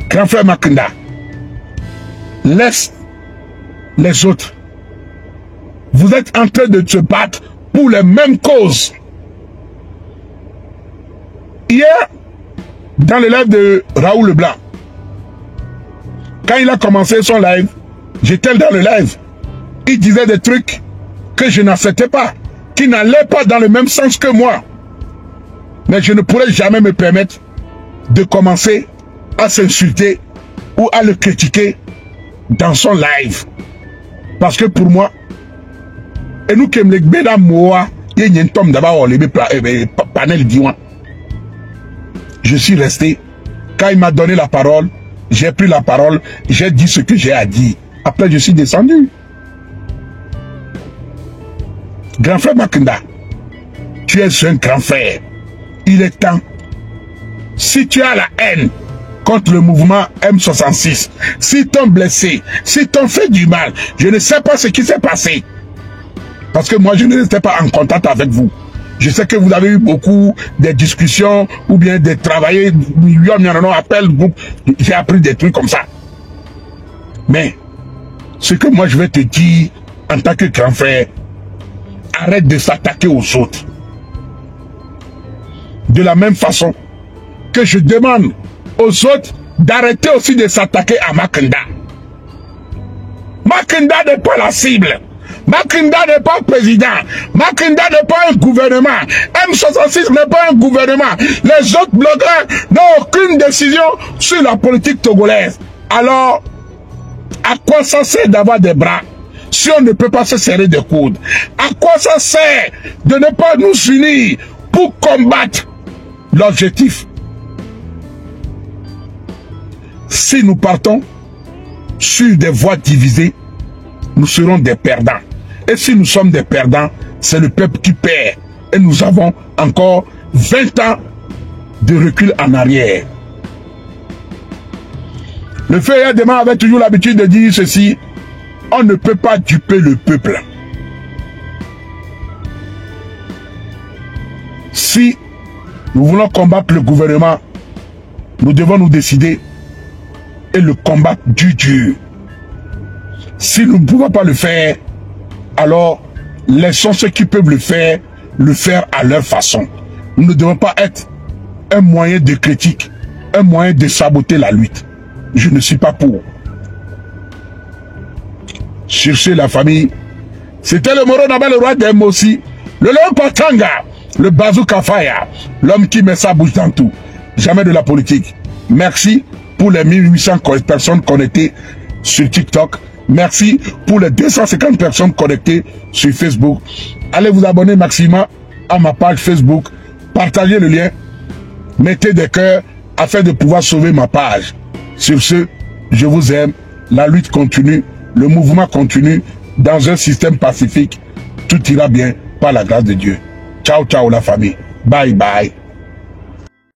Speaker 1: Grand frère Makinda, laisse les autres. Vous êtes en train de se battre pour les mêmes causes. Hier, dans le live de Raoul Leblanc, quand il a commencé son live, j'étais dans le live. Il disait des trucs que je n'acceptais pas, qui n'allaient pas dans le même sens que moi. Mais je ne pourrais jamais me permettre de commencer à s'insulter ou à le critiquer dans son live. Parce que pour moi, et nous qui aimons les bédas moa, il y a un tome d'abord les panels diwan. Je suis resté. Quand il m'a donné la parole, j'ai pris la parole, j'ai dit ce que j'ai à dire. Après, je suis descendu. Grand frère Makinda, tu es un grand frère. Il est temps. Si tu as la haine contre le mouvement M66, si t'ont blessé, si t'ont fait du mal, je ne sais pas ce qui s'est passé. Parce que moi, je ne restais pas en contact avec vous. Je sais que vous avez eu beaucoup de discussions ou bien de travailler. J'ai appris des trucs comme ça. Mais, ce que moi je vais te dire en tant que grand frère, arrête de s'attaquer aux autres. De la même façon que je demande aux autres d'arrêter aussi de s'attaquer à Makinda. Makinda n'est pas la cible. Makinda n'est pas président. Makinda n'est pas un gouvernement. M66 n'est pas un gouvernement. Les autres blogueurs n'ont aucune décision sur la politique togolaise. Alors, à quoi ça sert d'avoir des bras si on ne peut pas se serrer des coudes? À quoi ça sert de ne pas nous unir pour combattre l'objectif? Si nous partons sur des voies divisées, nous serons des perdants. Et si nous sommes des perdants, c'est le peuple qui perd. Et nous avons encore 20 ans de recul en arrière. Le frère Dema avait toujours l'habitude de dire ceci: on ne peut pas duper le peuple. Si nous voulons combattre le gouvernement, nous devons nous décider et le combattre du dur. Si nous ne pouvons pas le faire, alors laissons ceux qui peuvent le faire à leur façon. Nous ne devons pas être un moyen de critique, un moyen de saboter la lutte. Je ne suis pas pour. Cherchez la famille. C'était le Moro Naba, le roi d'Emossi, le Léon Patanga, le Bazooka Fire, l'homme qui met sa bouche dans tout. Jamais de la politique. Merci. pour les 1800 personnes connectées sur TikTok. Merci pour les 250 personnes connectées sur Facebook. Allez vous abonner maximum à ma page Facebook. Partagez le lien. Mettez des cœurs afin de pouvoir sauver ma page. Sur ce, je vous aime. La lutte continue. Le mouvement continue. Dans un système pacifique, tout ira bien par la grâce de Dieu. Ciao, ciao la famille. Bye, bye.